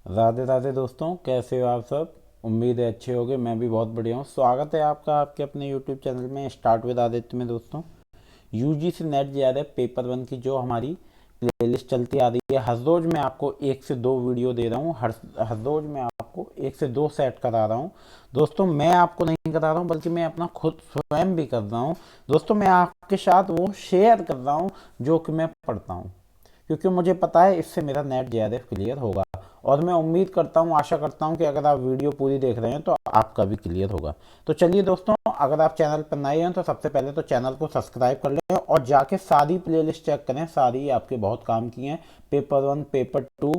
राधे राधे दोस्तों, कैसे हो आप सब। उम्मीद है अच्छे होगे। मैं भी बहुत बढ़िया हूँ। स्वागत है आपका आपके अपने यूट्यूब चैनल में स्टार्ट विद आदित्य में। दोस्तों, यूजीसी नेट जे पेपर वन की जो हमारी प्लेलिस्ट चलती आ रही है, हर रोज मैं आपको एक से दो वीडियो दे रहा हूँ। हर हर रोज मैं आपको एक से दो सेट करा रहा हूँ। दोस्तों, मैं आपको नहीं करा रहा हूँ बल्कि मैं अपना खुद स्वयं भी कर रहा हूँ। दोस्तों, मैं आपके साथ वो शेयर कर रहा हूँ जो कि मैं पढ़ता हूँ, क्योंकि मुझे पता है इससे मेरा नेट जे क्लियर होगा। और मैं उम्मीद करता हूँ, आशा करता हूँ कि अगर आप वीडियो पूरी देख रहे हैं तो आपका भी क्लियर होगा। तो चलिए दोस्तों, अगर आप चैनल पर नए हैं तो सबसे पहले तो चैनल को सब्सक्राइब कर लें और जाके सारी प्लेलिस्ट चेक करें। सारी आपके बहुत काम की हैं। Paper one, paper two,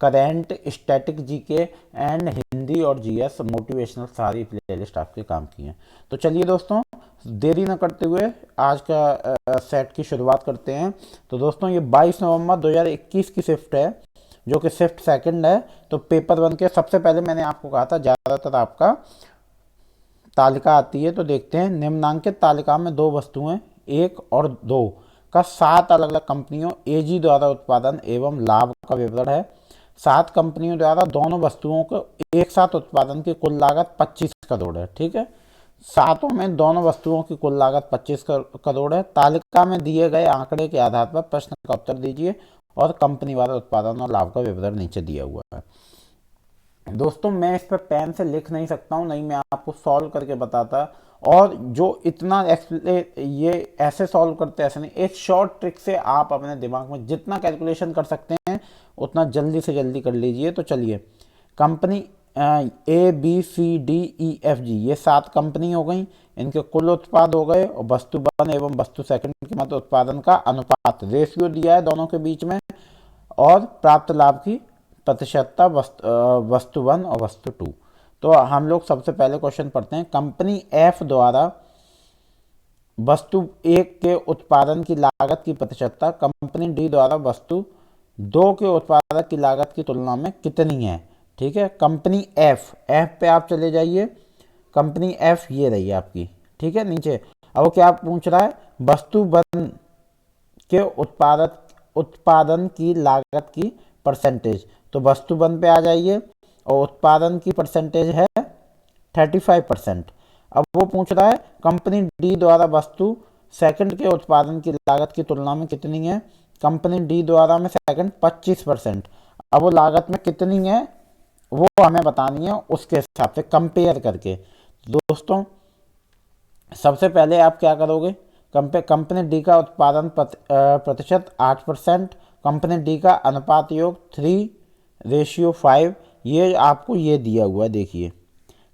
current, static GK and Hindi और जीएस मोटिवेशनल, सारी प्लेलिस्ट आपके काम की हैं। तो चलिए दोस्तों, देरी न करते हुए आज का सेट की शुरुआत करते हैं। तो दोस्तों, ये 22 नवंबर 2021 की शिफ्ट है, जो कि शिफ्ट सेकंड है। तो पेपर वन के सबसे पहले मैंने आपको कहा था ज़्यादातर आपका तालिका आती है। तो देखते हैं, निम्नांकित तालिका में दो वस्तुएं एक और दो का सात अलग अलग कंपनियों एजी द्वारा उत्पादन एवं लाभ का विवरण है। सात कंपनियों द्वारा दोनों वस्तुओं को एक साथ उत्पादन की कुल लागत 25 करोड़ है। ठीक है, सातों में दोनों वस्तुओं की कुल लागत 25 करोड़ है। तालिका में दिए गए आंकड़े के आधार पर प्रश्न का उत्तर दीजिए और कंपनी वाला उत्पादन और लाभ का विवरण नीचे दिया हुआ है। दोस्तों, मैं इस पर पेन से लिख नहीं सकता हूँ, नहीं मैं आपको सॉल्व करके बताता। और जो इतना ये ऐसे सॉल्व करते ऐसे नहीं, एक शॉर्ट ट्रिक से आप अपने दिमाग में जितना कैलकुलेशन कर सकते हैं उतना जल्दी से जल्दी कर लीजिए। तो चलिए, company A B C D E F G, ये सात कंपनी हो गई। इनके कुल उत्पाद हो गए और वस्तु वन एवं वस्तु सेकंड के मध्य उत्पादन का अनुपात रेशियो दिया है दोनों के बीच में। और प्राप्त लाभ की प्रतिशतता वस्तु वन और वस्तु टू। तो हम लोग सबसे पहले क्वेश्चन पढ़ते हैं। कंपनी एफ द्वारा वस्तु एक के उत्पादन की लागत की प्रतिशतता कंपनी डी द्वारा वस्तु दो के उत्पादन की लागत की तुलना में कितनी है। ठीक है, कंपनी एफ, एफ पे आप चले जाइए। कंपनी एफ ये रही आपकी। ठीक है, नीचे अब वो क्या पूछ रहा है, वस्तु वन के उत्पादन की लागत की परसेंटेज। तो वस्तु वन पे आ जाइए और उत्पादन की परसेंटेज है 35%। अब वो पूछ रहा है कंपनी डी द्वारा वस्तु सेकंड के उत्पादन की लागत की तुलना में कितनी है। कंपनी डी द्वारा में सेकंड 25%। अब वो लागत में कितनी है वो हमें बतानी है, उसके हिसाब से कंपेयर करके। दोस्तों, सबसे पहले आप क्या करोगे, कंपनी डी का उत्पादन प्रतिशत 8%, कंपनी डी का अनुपात योग 3:5, ये आपको ये दिया हुआ है। देखिए,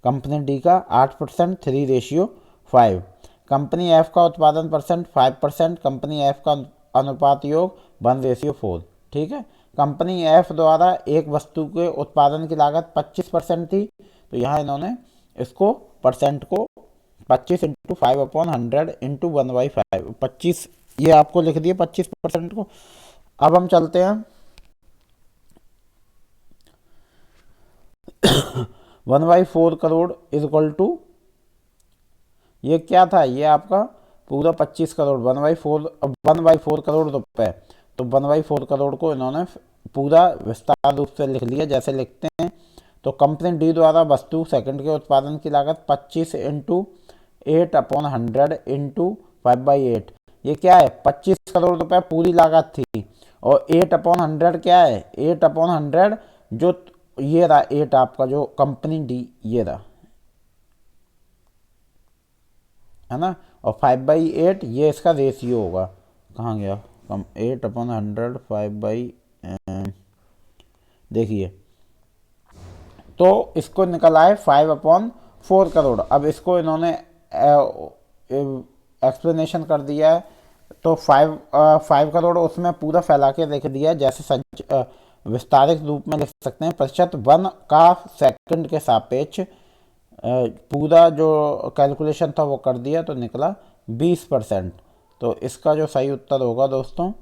कंपनी डी का 8%, 3:5। कंपनी एफ का उत्पादन परसेंट 5%, कंपनी एफ का अनुपात योग 1:4। ठीक है, कंपनी एफ द्वारा एक वस्तु के उत्पादन की लागत 25% थी। तो यहाँ इन्होंने इसको परसेंट को 25 इंटू 5/100 इंटू 1/5, 25 ये आपको लिख दिए 25% को। अब हम चलते हैं 1/4 करोड़ इज इक्वल टू, ये क्या था, ये आपका पूरा 25 करोड़, 1/4 रुपए। तो 1/4 करोड़ को इन्होंने पूरा विस्तार रूप से लिख लिया, जैसे लिखते हैं। तो कंपनी डी द्वारा वस्तु सेकंड के उत्पादन की लागत 25 इंटू 8/100 इंटू 5/8, ये क्या है 25 करोड़ रुपए पूरी लागत थी। और 8/100 क्या है, 8/100 जो ये रहा, 8 आपका जो कंपनी डी ये रहा, है ना। और 5/8 ये इसका रेशियो होगा। कहाँ गया, कम 8/100 5, देखिए, तो इसको निकल आए 5/4 करोड़। अब इसको इन्होंने एक्सप्लेनेशन कर दिया है। तो 5 करोड़ उसमें पूरा फैला के लिख दिया, जैसे विस्तारित रूप में लिख सकते हैं। प्रतिशत वन का सेकंड के सापेक्ष पूरा जो कैलकुलेशन था वो कर दिया, तो निकला 20%। तो इसका जो सही उत्तर होगा दोस्तों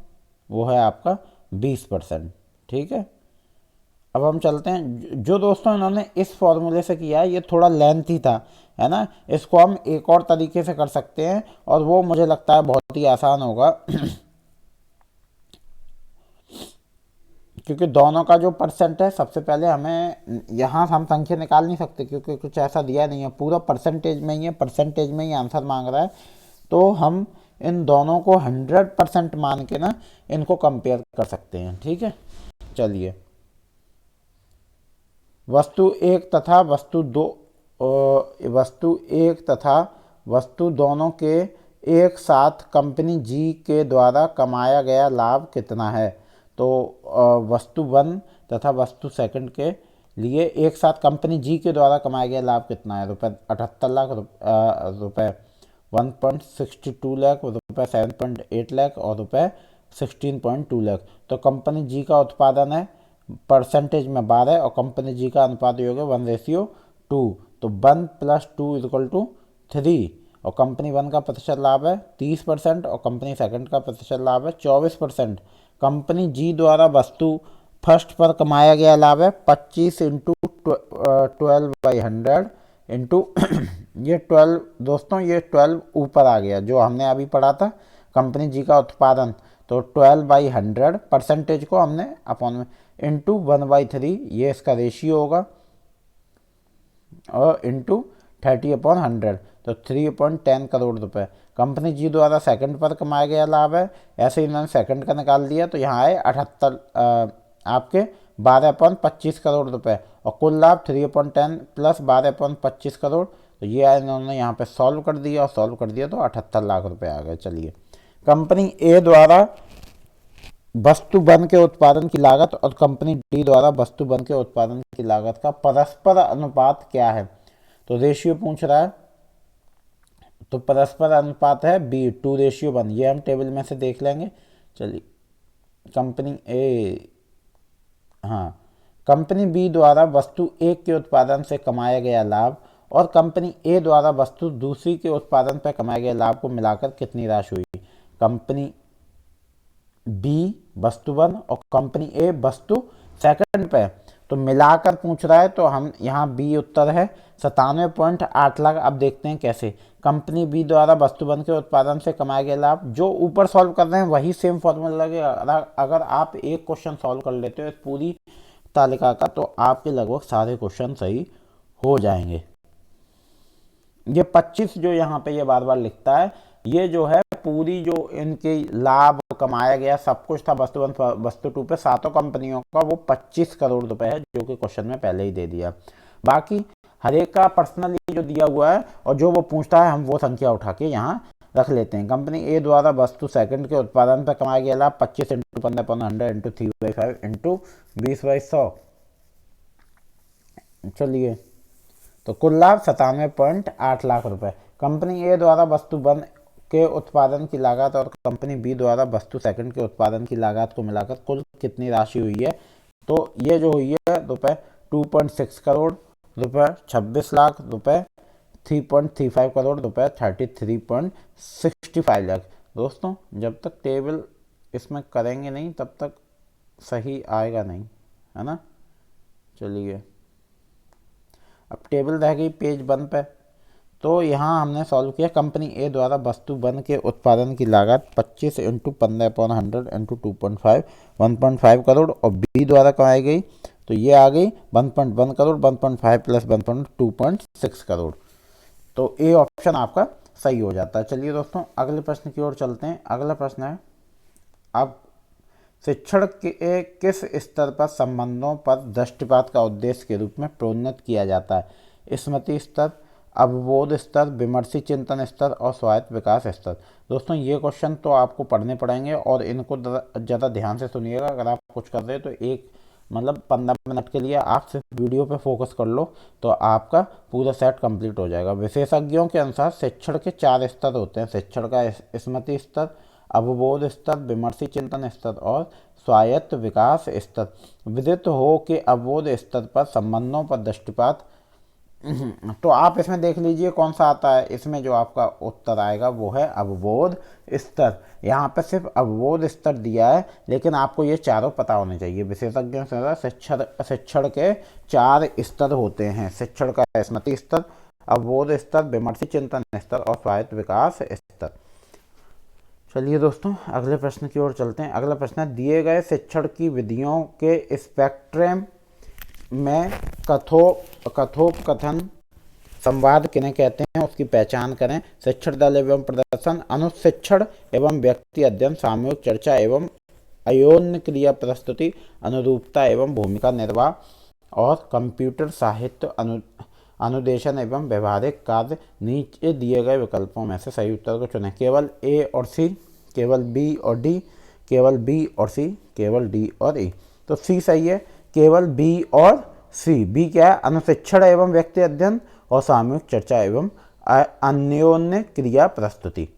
वो है आपका 20%। ठीक है, अब हम चलते हैं, जो दोस्तों इन्होंने इस फॉर्मूले से किया है ये थोड़ा लेंथी था, है ना। इसको हम एक और तरीके से कर सकते हैं और वो मुझे लगता है बहुत ही आसान होगा। क्योंकि दोनों का जो परसेंट है, सबसे पहले हमें यहाँ हम संख्या निकाल नहीं सकते क्योंकि कुछ ऐसा दिया नहीं है, पूरा परसेंटेज में ही है, परसेंटेज में ही आंसर मांग रहा है। तो हम इन दोनों को 100% मान के ना इनको कंपेयर कर सकते हैं। ठीक है, चलिए। वस्तु एक तथा वस्तु दो, वस्तु एक तथा वस्तु दोनों के एक साथ कंपनी जी के द्वारा कमाया गया लाभ कितना है। तो वस्तु वन तथा वस्तु सेकंड के लिए एक साथ कंपनी जी के द्वारा कमाया गया लाभ कितना है, रुपये 78 लाख, रुपये 1.62 लाख, रुपये 7.8 लाख और रुपये 16.2 लाख। तो कंपनी जी का उत्पादन है परसेंटेज में 12 और कंपनी जी का अनुपात योग है 1:2। तो 1 + 2 = 3 और कंपनी वन का प्रतिशत लाभ है 30% और कंपनी सेकंड का प्रतिशत लाभ है 24%। कंपनी जी द्वारा वस्तु फर्स्ट पर कमाया गया लाभ है 25 × 12/100 इंटू ये 12, दोस्तों ये 12 ऊपर आ गया जो हमने अभी पढ़ा था कंपनी जी का उत्पादन। तो 12/100 परसेंटेज को हमने अपॉन में इंटू 1/3 ये इसका रेशियो होगा और इंटू 30/100 तो 3.10 करोड़ रुपए। कंपनी जी द्वारा सेकंड पर कमाया गया लाभ है, ऐसे ही इन्होंने सेकंड का निकाल दिया तो यहाँ आए 78 आपके 12.25 करोड़ रुपए और कुल लाभ 3.10 + 12.25 करोड़। तो ये आए, इन्होंने यहाँ पे सॉल्व कर दिया और सॉल्व कर दिया तो 78 लाख रुपए आ गए। चलिए, कंपनी ए द्वारा वस्तु वन के उत्पादन की लागत और कंपनी डी द्वारा वस्तु वन के उत्पादन की लागत का परस्पर अनुपात क्या है। तो रेशियो पूछ रहा है, तो परस्पर अनुपात है बी 2:1। ये हम टेबल में से देख लेंगे। चलिए, कंपनी ए, हाँ, कंपनी बी द्वारा वस्तु एक के उत्पादन से कमाया गया लाभ और कंपनी ए द्वारा वस्तु दूसरी के उत्पादन पर कमाए गए लाभ को मिलाकर कितनी राशि हुई। कंपनी बी वस्तु वन और कंपनी ए वस्तु सेकंड पे, तो मिलाकर पूछ रहा है तो हम यहाँ बी उत्तर है 97.8 लाख। अब देखते हैं कैसे। कंपनी बी द्वारा वस्तु वन के उत्पादन से कमाया गया लाभ, जो ऊपर सॉल्व कर रहे हैं वही सेम फॉर्मूला लगेगा। अगर आप एक क्वेश्चन सॉल्व कर लेते हो पूरी तालिका का तो आपके लगभग सारे क्वेश्चन सही हो जाएंगे। ये 25 जो यहाँ पे ये बार बार लिखता है, ये जो है पूरी जो इनके लाभ कमाया गया सब कुछ था वस्तु वन वस्तु टू पे सातों कंपनियों का, वो 25 करोड़ रुपए है जो कि क्वेश्चन में पहले ही दे दिया। बाकी हर एक का पर्सनली जो दिया हुआ है और जो वो पूछता है हम वो संख्या उठा के यहाँ रख लेते हैं। कंपनी ए द्वारा वस्तु सेकंड के उत्पादन पर कमाया गया लाभ 25 × 15/100 × 3/5 × 20/100। चलिए, तो कुल लाभ 97.8 लाख रुपए। कंपनी ए द्वारा वस्तु वन के उत्पादन की लागत और कंपनी बी द्वारा वस्तु सेकंड के उत्पादन की लागत को मिलाकर कुल कितनी राशि हुई है। तो ये जो हुई है रुपए 2.6 करोड़ रुपए, 26 लाख रुपए, 3.35 करोड़ रुपए, 33.65 लाख। दोस्तों, जब तक टेबल इसमें करेंगे नहीं तब तक सही आएगा नहीं, है ना। चलिए, अब टेबल रह गई पेज 1 पे। तो यहाँ हमने सॉल्व किया कंपनी ए द्वारा वस्तु वन के उत्पादन की लागत 25 × 15/100 × 2.5 1.5 करोड़ और बी द्वारा कमाई गई तो ये आ गई 1.1 करोड़, 1.5 + 1 2.6 करोड़। तो ए ऑप्शन आपका सही हो जाता है। चलिए दोस्तों, अगले प्रश्न की ओर चलते हैं। अगला प्रश्न है, अब शिक्षण के किस स्तर पर संबंधों पर दृष्टिपात का उद्देश्य के रूप में प्रोन्नत किया जाता है। स्मृति स्तर, अवबोध स्तर, विमर्शी चिंतन स्तर और स्वायत्त विकास स्तर। दोस्तों, ये क्वेश्चन तो आपको पढ़ने पड़ेंगे और इनको ज़्यादा ध्यान से सुनिएगा। अगर आप कुछ कर रहे हो तो एक 15 मिनट के लिए आप सिर्फ वीडियो पे फोकस कर लो तो आपका पूरा सेट कंप्लीट हो जाएगा। विशेषज्ञों के अनुसार शिक्षण के 4 स्तर होते हैं। शिक्षण का स्मृति स्तर, अवबोध स्तर, विमर्शी चिंतन स्तर और स्वायत्त विकास स्तर। विदित हो कि अवबोध स्तर पर संबंधों पर दृष्टिपात, तो आप इसमें देख लीजिए कौन सा आता है। इसमें जो आपका उत्तर आएगा वो है अवबोध स्तर। यहाँ पे सिर्फ अवबोध स्तर दिया है लेकिन आपको ये चारों पता होने चाहिए। विशेषज्ञों से शिक्षण के 4 स्तर होते हैं। शिक्षण का स्मृति स्तर, अवबोध स्तर, विमर्शी चिंतन स्तर और स्वायत्त विकास स्तर। चलिए दोस्तों अगले प्रश्न की ओर चलते हैं। अगला प्रश्न है, दिए गए शिक्षण की विधियों के स्पेक्ट्रम में कथोपकथन संवाद किन्हें कहते हैं, उसकी पहचान करें। शिक्षण दल एवं प्रदर्शन, अनुशिक्षण एवं व्यक्ति अध्ययन, सामूहिक चर्चा एवं अयोन्य क्रिया प्रस्तुति, अनुरूपता एवं भूमिका निर्वाह, और कंप्यूटर साहित्य अनुदेशन एवं व्यवहारिक कार्य। नीचे दिए गए विकल्पों में से सही उत्तर को चुनें। केवल ए और सी, केवल बी और डी, केवल बी और सी, केवल डी और ई। तो सी सही है, केवल बी और सी। बी क्या है, अनुशिक्षण एवं व्यक्ति अध्ययन और सामूहिक चर्चा एवं अन्योन्य क्रिया प्रस्तुति।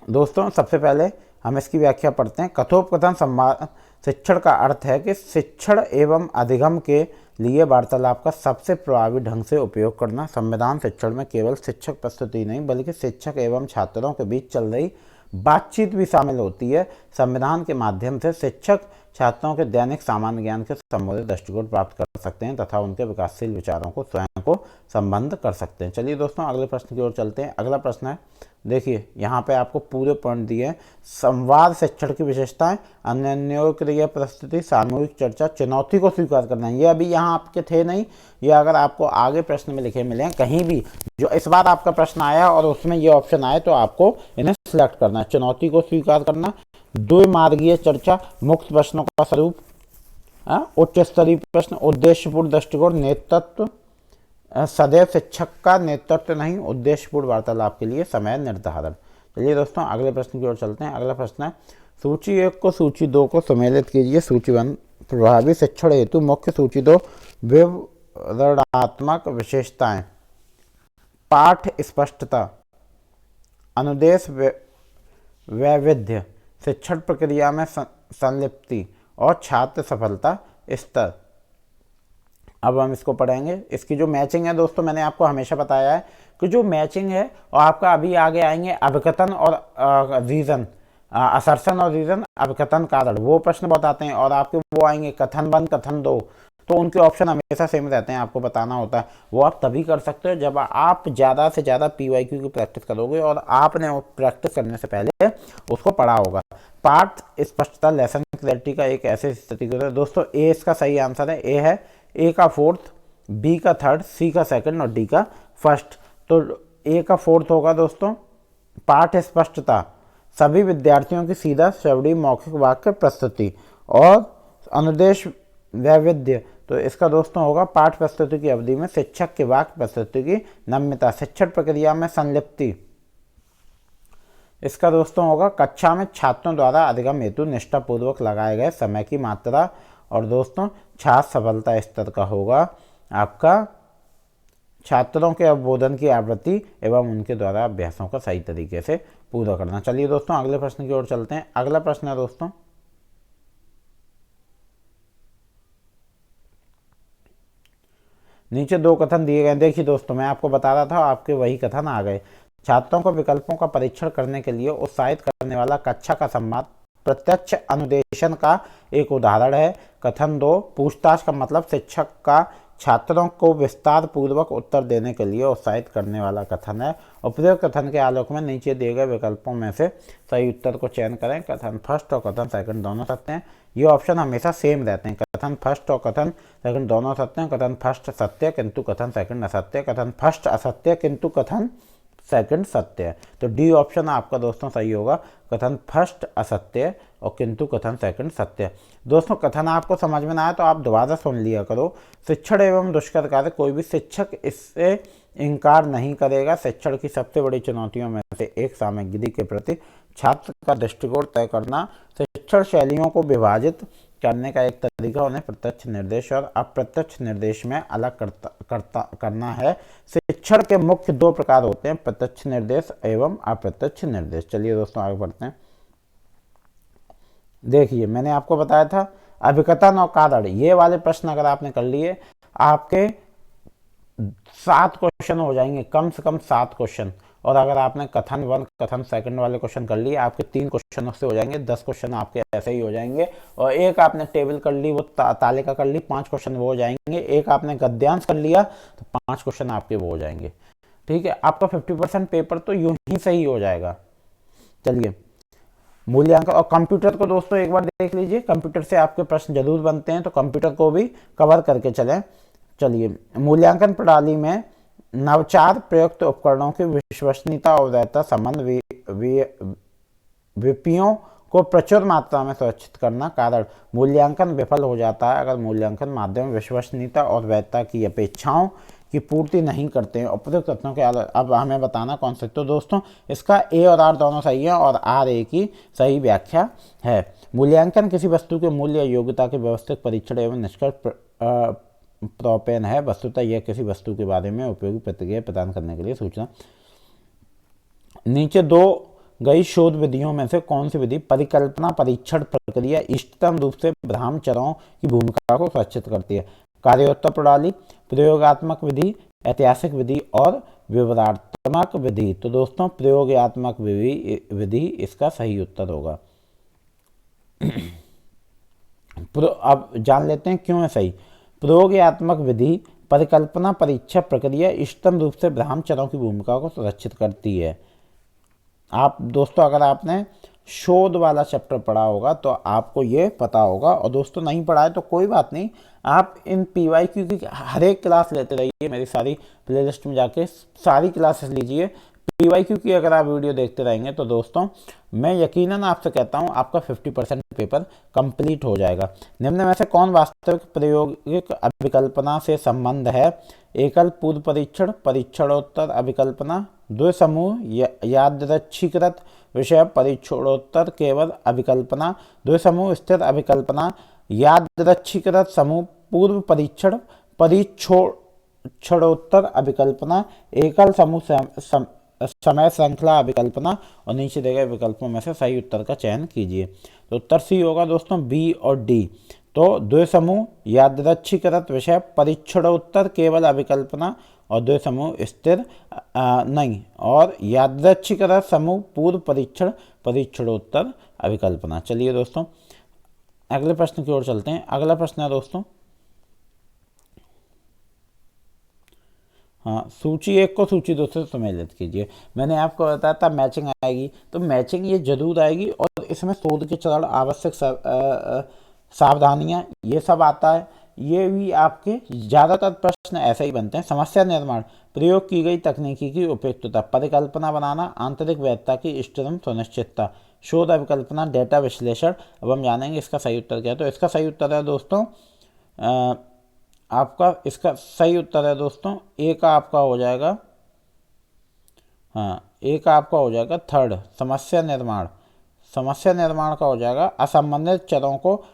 दोस्तों सबसे पहले हम इसकी व्याख्या पढ़ते हैं। कथोपकथन संवाद शिक्षण का अर्थ है कि शिक्षण एवं अधिगम के लिए वार्तालाप का सबसे प्रभावी ढंग से उपयोग करना। संविधान शिक्षण में केवल शिक्षक प्रस्तुति नहीं बल्कि शिक्षक एवं छात्रों के बीच चल रही बातचीत भी शामिल होती है। संविधान के माध्यम से शिक्षक छात्रों के दैनिक सामान्य ज्ञान के संबंधित दृष्टिकोण प्राप्त कर सकते हैं तथा उनके विकासशील विचारों को स्वयं को संबद्ध कर सकते हैं। चलिए दोस्तों अगले प्रश्न की ओर चलते हैं। अगला प्रश्न है, देखिए यहाँ पे आपको पूरे पॉइंट दिए हैं। संवाद शिक्षण की विशेषताएं, अन्योन्य क्रिया प्रस्तुति, सामूहिक चर्चा, चुनौती को स्वीकार करना। ये अभी यहाँ आपके थे नहीं, ये अगर आपको आगे प्रश्न में लिखे मिले कहीं भी जो इस बार आपका प्रश्न आया और उसमें ये ऑप्शन आए तो आपको इन्हें सिलेक्ट करना है। चुनौती को स्वीकार करना, द्विमार्गीय चर्चा, मुक्त प्रश्नों का स्वरूप, उच्च स्तरीय प्रश्न, उद्देश्यपूर्ण दृष्टिकोण, नेतृत्व, सदैव शिक्षक का नेतृत्व नहीं, उद्देश्यपूर्ण वार्तालाप के लिए समय निर्धारण। चलिए दोस्तों अगले प्रश्न की ओर चलते हैं। अगला प्रश्न है, सूची 1 को सूची 2 को सम्मिलित कीजिए। सूची 1, प्रभावी शिक्षण हेतु मुख्य। सूची 2, विवरणात्मक विशेषताएं, पाठ स्पष्टता, अनुदेश वैविध्य, शिक्षण प्रक्रिया में संलिप्ति और छात्र सफलता स्तर। अब हम इसको पढ़ेंगे। इसकी जो मैचिंग है दोस्तों, मैंने आपको हमेशा बताया है कि जो मैचिंग है और आपका अभी आगे आएंगे अभिकथन और रीजन, असर्शन और रीजन, अभिकथन कारण, वो प्रश्न बहुत आते हैं। और आपके वो आएंगे कथन 1, कथन 2, तो उनके ऑप्शन हमेशा सेम रहते हैं, आपको बताना होता है। वो आप तभी कर सकते हो जब आप ज़्यादा से ज़्यादा PYQ की प्रैक्टिस करोगे और आपने प्रैक्टिस करने से पहले उसको पढ़ा होगा। पाठ स्पष्टता, लेसन क्लैरिटी का एक ऐसे स्थिति है दोस्तों। ए इसका सही आंसर है। ए है, ए का 4th, बी का 3rd, सी का 2nd और डी का 1st। तो ए का 4th होगा दोस्तों, पाठ स्पष्टता, सभी विद्यार्थियों की सीधा श्रवणीय मौखिक वाक्य प्रस्तुति। और अनुदेश वैविध्य, तो इसका दोस्तों होगा पाठ प्रस्तुति की अवधि में शिक्षक के वाक्य प्रस्तुति की नम्यता। शिक्षण प्रक्रिया में संलिप्ति, इसका दोस्तों होगा कक्षा में छात्रों द्वारा अधिगम हेतु निष्ठापूर्वक लगाए गए समय की मात्रा। और दोस्तों छात्र सफलता स्तर का होगा आपका छात्रों के अवबोधन की आवृत्ति एवं उनके द्वारा अभ्यासों का सही तरीके से पूरा करना। चलिए दोस्तों अगले प्रश्न की ओर चलते हैं। अगला प्रश्न है दोस्तों, नीचे 2 कथन दिए गए। देखिए दोस्तों मैं आपको बता रहा था, आपके वही कथन आ गए। छात्रों को विकल्पों का परीक्षण करने के लिए उत्साहित करने वाला कक्षा का संवाद प्रत्यक्ष अनुदेशन का एक उदाहरण है। कथन 2, पूछताछ का मतलब शिक्षक का छात्रों को विस्तार पूर्वक उत्तर देने के लिए उत्साहित करने वाला कथन है। उपरोक्त कथन के आलोक में नीचे दिए गए विकल्पों में से सही उत्तर को चयन करें। कथन फर्स्ट और कथन सेकंड दोनों सत्य हैं। ये ऑप्शन हमेशा सेम रहते हैं। कथन फर्स्ट और कथन सेकंड दोनों सत्य हैं। कथन फर्स्ट सत्य किंतु कथन सेकंड असत्य, कथन फर्स्ट असत्य किंतु कथन सेकंड सत्य है। तो डी ऑप्शन आपका दोस्तों सही होगा, कथन फर्स्ट असत्य और किंतु कथन सेकंड सत्य। दोस्तों कथन आपको समझ में ना आए तो आप दोबारा सुन लिया करो। शिक्षण एवं दुष्कर कार्य, कोई भी शिक्षक इससे इनकार नहीं करेगा। शिक्षण की सबसे बड़ी चुनौतियों में से एक सामग्री के प्रति छात्र का दृष्टिकोण तय करना। शिक्षण शैलियों को विभाजित करने का एक तरीका उन्हें प्रत्यक्ष निर्देश और अप्रत्यक्ष निर्देश में अलग करना है। शिक्षण के मुख्य 2 प्रकार होते हैं, प्रत्यक्ष निर्देश एवं अप्रत्यक्ष निर्देश। चलिए दोस्तों आगे बढ़ते हैं। देखिए मैंने आपको बताया था अभिकथन और कारण, ये वाले प्रश्न अगर आपने कर लिए आपके 7 क्वेश्चन हो जाएंगे, कम से कम 7 क्वेश्चन। और अगर आपने कथन 1 कथन सेकंड वाले क्वेश्चन कर लिए आपके 3 क्वेश्चन उससे हो जाएंगे, 10 क्वेश्चन आपके ऐसे ही हो जाएंगे। और एक आपने टेबल कर ली, वो तालिका कर ली, 5 क्वेश्चन वो हो जाएंगे। एक आपने गद्यांश कर लिया तो 5 क्वेश्चन आपके वो हो जाएंगे। ठीक है, आपका 50% पेपर तो यूं ही सही हो जाएगा। चलिए, मूल्यांकन और कंप्यूटर को दोस्तों एक बार देख लीजिए, कंप्यूटर से आपके प्रश्न जरूर बनते हैं, तो कंप्यूटर को भी कवर करके चलें। चलिए, मूल्यांकन प्रणाली में नवाचार, प्रयुक्त उपकरणों की विश्वसनीयता और वैधता संबंध विपियों को प्रचुर मात्रा में सुरक्षित करना। कारण, मूल्यांकन विफल हो जाता है अगर मूल्यांकन माध्यम विश्वसनीयता और वैधता की अपेक्षाओं की पूर्ति नहीं करते हैं। उपयुक्त तथ्यों के आधार, अब हमें बताना कौन से, तो दोस्तों इसका ए और आर दोनों सही है और आर ए की सही व्याख्या है। मूल्यांकन किसी वस्तु के मूल्य या योग्यता के व्यवस्थित परीक्षण एवं निष्कर्ष प्रोपेन है। वस्तुतः यह किसी वस्तु के बारे में उपयोगी प्रतिक्रिया प्रदान करने के लिए सूचना। नीचे दो गई शोध विधियों में से कौन सी विधि परिकल्पना परीक्षण प्रक्रिया इष्टतम रूप से भ्रामचरों की भूमिका को सुरक्षित करती है? कार्योत्तर प्रणाली, प्रयोगात्मक विधि, ऐतिहासिक विधि और विवरणात्मक विधि। तो दोस्तों प्रयोगात्मक विधि इसका सही उत्तर होगा। अब जान लेते हैं क्यों है सही। प्रयोगात्मक विधि परिकल्पना परीक्षा प्रक्रिया इष्टतम रूप से भ्रामचरों की भूमिका को सुरक्षित करती है। आप दोस्तों अगर आपने शोध वाला चैप्टर पढ़ा होगा तो आपको ये पता होगा, और दोस्तों नहीं पढ़ा है तो कोई बात नहीं, आप इन PYQ की हर एक क्लास लेते रहिए, मेरी सारी प्लेलिस्ट में जाके सारी क्लासेस लीजिए। PYQ की अगर आप वीडियो देखते रहेंगे तो दोस्तों मैं यकीनन आपसे कहता हूँ आपका 50% पेपर कंप्लीट हो जाएगा। निम्न में से कौन वास्तविक प्रायोगिक अभिकल्पना से संबंध है? एकल पूर्व परीक्षण, परीक्षणोत्तर अभिकल्पना, द्विसमूह यादृच्छिकृत विषय परीक्षणोत्तर केवल अभिकल्पना, द्विसमूह स्थिर अभिकल्पना, यादृच्छिकृत समूह पूर्व परीक्षण परीक्षणोत्तर अभिकल्पना, एकल समूह समय श्रृंखला अभिकल्पना। और नीचे दिए गए विकल्पों में से सही उत्तर का चयन कीजिए। तो उत्तर सी होगा दोस्तों, बी और डी। तो द्विसमूह यादृच्छिकृत विषय परीक्षणोत्तर केवल अभिकल्पना और द्विसमूह स्थिर नहीं, और यादृच्छिकृत समूह पूर्व परीक्षण परीक्षणोत्तर अभिकल्पना। चलिए दोस्तों अगले प्रश्न की ओर चलते हैं। अगला प्रश्न है दोस्तों, हाँ, सूची एक को सूची दो से सम्मिलित कीजिए। मैंने आपको बताया था मैचिंग आएगी, तो मैचिंग ये जरूर आएगी, और इसमें शोध के चरण, आवश्यक सावधानियां, ये सब आता है। ये भी आपके ज़्यादातर प्रश्न ऐसे ही बनते हैं। समस्या निर्माण, प्रयोग की गई तकनीकी की उपयुक्तता, परिकल्पना बनाना, आंतरिक वैधता की इष्टतम सुनिश्चितता, शोध अभिकल्पना, डेटा विश्लेषण। अब हम जानेंगे इसका सही उत्तर क्या है। तो इसका सही उत्तर है दोस्तों आपका, इसका सही उत्तर है दोस्तों ए का आपका हो जाएगा, हाँ ए का आपका हो जाएगा थर्ड, समस्या निर्माण। समस्या निर्माण का हो जाएगा असंबंधित चरों को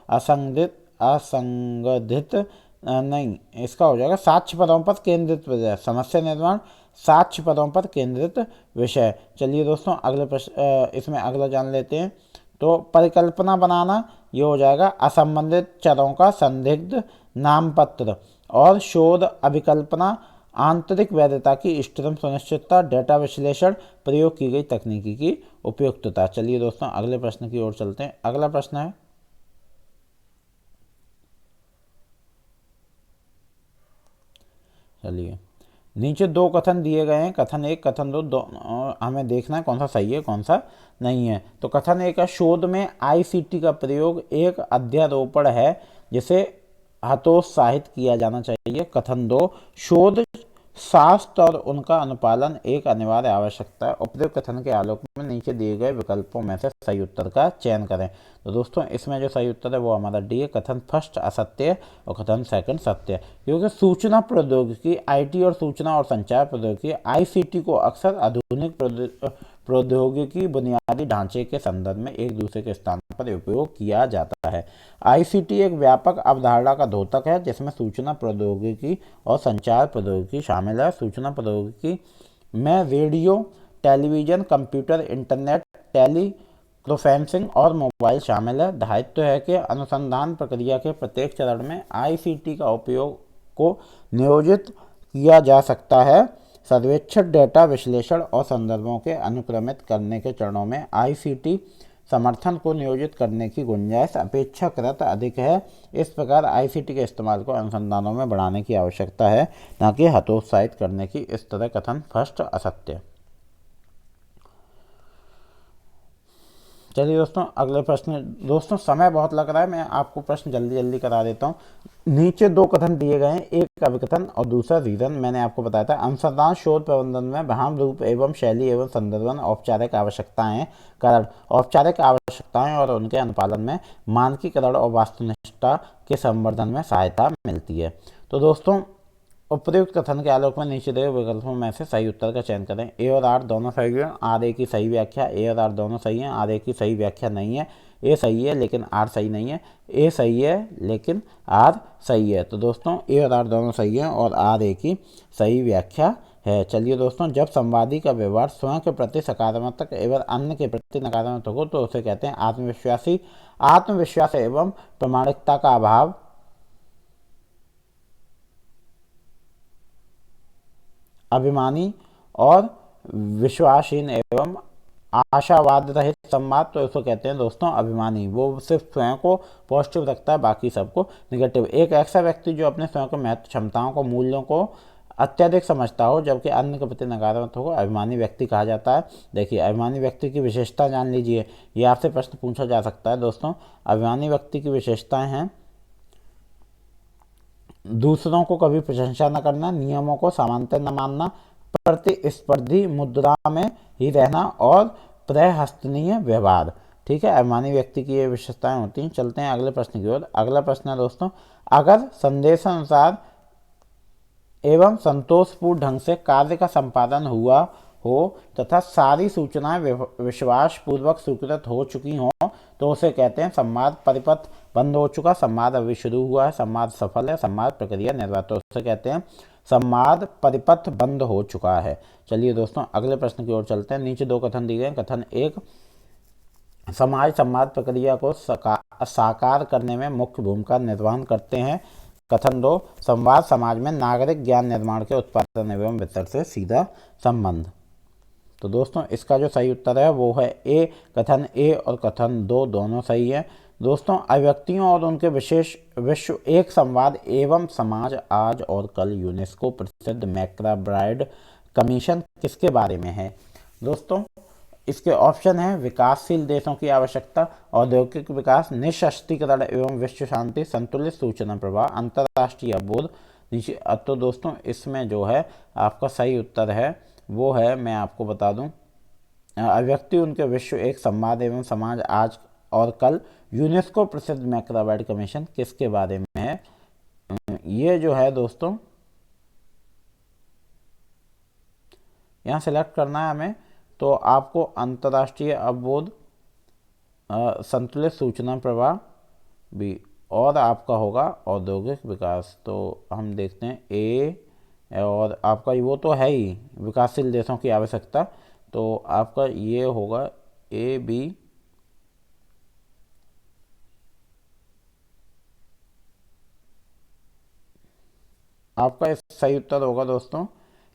असंगठित नहीं, इसका हो जाएगा साक्ष्य पदों पर केंद्रित विषय। समस्या निर्माण साक्ष्य पदों पर केंद्रित विषय। चलिए दोस्तों अगले प्रश्न, इसमें अगला जान लेते हैं। तो परिकल्पना बनाना ये हो जाएगा असंबंधित चरों का संदिग्ध नामपत्र, और शोध अभिकल्पना आंतरिक वैधता की इष्टतम सुनिश्चितता, डेटा विश्लेषण, प्रयोग की गई तकनीकी की उपयुक्तता। चलिए दोस्तों अगले प्रश्न की ओर चलते हैं। अगला प्रश्न है, चलिए नीचे दो कथन दिए गए हैं, कथन एक कथन दो, हमें देखना है कौन सा सही है कौन सा नहीं है। तो कथन एक है, शोध में ICT का प्रयोग एक अध्यारोपण है जिसे हतोत्साहित किया जाना चाहिए। कथन दो, शोध शास्त्र और उनका अनुपालन एक अनिवार्य आवश्यकता है। उपयुक्त कथन के आलोक में नीचे दिए गए विकल्पों में से सही उत्तर का चयन करें। तो दोस्तों इसमें जो सही उत्तर है वो हमारा डी है, कथन फर्स्ट असत्य और कथन सेकंड सत्य है। क्योंकि सूचना प्रौद्योगिकी IT और सूचना और संचार प्रौद्योगिकी ICT को अक्सर आधुनिक प्रौद्योगिकी बुनियादी ढांचे के संदर्भ में एक दूसरे के स्थान पर उपयोग किया जाता है। ICT एक व्यापक अवधारणा का द्योतक है जिसमें सूचना प्रौद्योगिकी और संचार प्रौद्योगिकी शामिल है। सूचना प्रौद्योगिकी में radio, television, computer, internet, teleconferencing और मोबाइल शामिल है। दायित्व है कि अनुसंधान प्रक्रिया के प्रत्येक चरण में ICT का उपयोग को नियोजित किया जा सकता है। सर्वेक्षण, डेटा विश्लेषण और संदर्भों के अनुक्रमित करने के चरणों में ICT समर्थन को नियोजित करने की गुंजाइश अपेक्षाकृत अधिक है। इस प्रकार ICT के इस्तेमाल को अनुसंधानों में बढ़ाने की आवश्यकता है, न कि हतोत्साहित करने की। इस तरह कथन फर्स्ट असत्य। चलिए दोस्तों अगले प्रश्न। दोस्तों समय बहुत लग रहा है, मैं आपको प्रश्न जल्दी जल्दी करा देता हूँ। नीचे दो कथन दिए गए हैं, एक अभिकथन और दूसरा रीजन। मैंने आपको बताया था अनुसंधान शोध प्रबंधन में भाव रूप एवं शैली एवं संदर्भन औपचारिक आवश्यकताएं कारण औपचारिक आवश्यकताएं और उनके अनुपालन में मानकीकरण और वास्तुनिष्ठता के संवर्धन में सहायता मिलती है। तो दोस्तों उपयुक्त कथन के आलोक में नीचे दिए विकल्पों में से सही उत्तर का चयन करें। ए और आर दोनों सही है, आर ए की सही व्याख्या। ए और आर दोनों सही हैं, आर ए की सही व्याख्या नहीं है। ए सही है लेकिन आर सही नहीं है। ए सही है लेकिन आर सही है। तो दोस्तों ए और आर दोनों सही हैं और आर ए की सही व्याख्या है। चलिए दोस्तों, जब संवादी का व्यवहार स्वयं के प्रति सकारात्मक एवं अन्य के प्रति नकारात्मक हो तो उसे कहते हैं आत्मविश्वासी। आत्मविश्वास एवं प्रामाणिकता का अभाव अभिमानी और विश्वासहीन एवं आशावाद रहित संवाद तो इसको कहते हैं दोस्तों अभिमानी। वो सिर्फ स्वयं को पॉजिटिव रखता है, बाकी सबको निगेटिव। एक ऐसा व्यक्ति जो अपने स्वयं के महत्व, क्षमताओं को, मूल्यों को अत्यधिक समझता हो जबकि अन्य के प्रति नकारात्मक हो, अभिमानी व्यक्ति कहा जाता है। देखिए अभिमानी व्यक्ति की विशेषता जान लीजिए, ये आपसे प्रश्न पूछा जा सकता है दोस्तों। अभिमानी व्यक्ति की विशेषताएं हैं दूसरों को कभी प्रशंसा न करना, नियमों को समानता न मानना, प्रतिस्पर्धी मुद्रा में ही रहना और प्रहस्तनीय व्यवहार। ठीक है, अभिमानी व्यक्ति की ये विशेषताएं होती हैं। चलते हैं अगले प्रश्न की ओर। अगला प्रश्न है दोस्तों, अगर संदेशानुसार एवं संतोषपूर्ण ढंग से कार्य का संपादन हुआ हो तथा सारी सूचनाएं विश्वास पूर्वक स्वीकृत हो चुकी हो तो उसे कहते हैं संवाद परिपथ बंद हो चुका, संवाद अभी शुरू हुआ है, संवाद सफल है, संवाद प्रक्रिया निर्वात। तो उसे कहते हैं संवाद परिपथ बंद हो चुका है। चलिए दोस्तों अगले प्रश्न की ओर चलते हैं। नीचे दो कथन दिए गए। कथन एक, समाज संवाद प्रक्रिया को साकार करने में मुख्य भूमिका निर्वहन करते हैं। कथन दो, संवाद समाज में नागरिक ज्ञान निर्माण के उत्पादन एवं वितरण से सीधा संबंध। तो दोस्तों इसका जो सही उत्तर है वो है ए। कथन ए और कथन दो दोनों सही है। दोस्तों अभिव्यक्तियों और उनके विशेष विश्व एक संवाद एवं समाज आज और कल यूनेस्को प्रसिद्ध मैकग्रा-ब्राइड कमीशन किसके बारे में है? दोस्तों इसके ऑप्शन है विकासशील देशों की आवश्यकता, औद्योगिक विकास, निःशस्त्रीकरण एवं विश्व शांति, संतुलित सूचना प्रवाह, अंतर्राष्ट्रीय अवरोध। तो दोस्तों इसमें जो है आपका सही उत्तर है वो है, मैं आपको बता दूं, अभिव्यक्ति उनके विश्व एक संवाद एवं समाज आज और कल यूनेस्को प्रसिद्ध मैकग्रा-ब्राइड कमीशन किसके बारे में है? ये जो है दोस्तों यहाँ सिलेक्ट करना है हमें। तो आपको अंतर्राष्ट्रीय अवरोध, संतुलित सूचना प्रवाह भी, और आपका होगा औद्योगिक विकास। तो हम देखते हैं ए, और आपका वो तो है ही विकासशील देशों की आवश्यकता, तो आपका ये होगा ए बी। आपका सही उत्तर होगा दोस्तों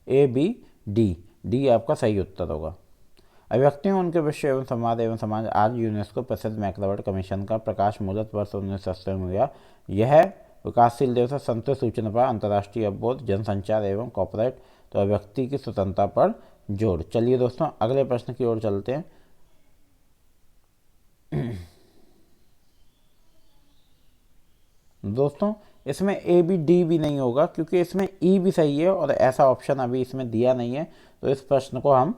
ए बी डी। डी आपका सही उत्तर होगा। अभिव्यक्तियों उनके विश्व एवं संवाद एवं समाज आज यूनेस्को प्रसिद्ध मैकग्रा-ब्राइड कमीशन का प्रकाश मुहूर्त वर्ष 1980 में हुआ। यह विकासशील देशों, संतुलित सूचना पर, अंतर्राष्ट्रीय अवरोध, जनसंचार एवं कॉर्पोरेट, तो अभिव्यक्ति की स्वतंत्रता पर जोर। चलिए दोस्तों अगले प्रश्न की ओर चलते हैं। दोस्तों इसमें ए बी डी भी नहीं होगा क्योंकि इसमें ई भी सही है और ऐसा ऑप्शन अभी इसमें दिया नहीं है, तो इस प्रश्न को हम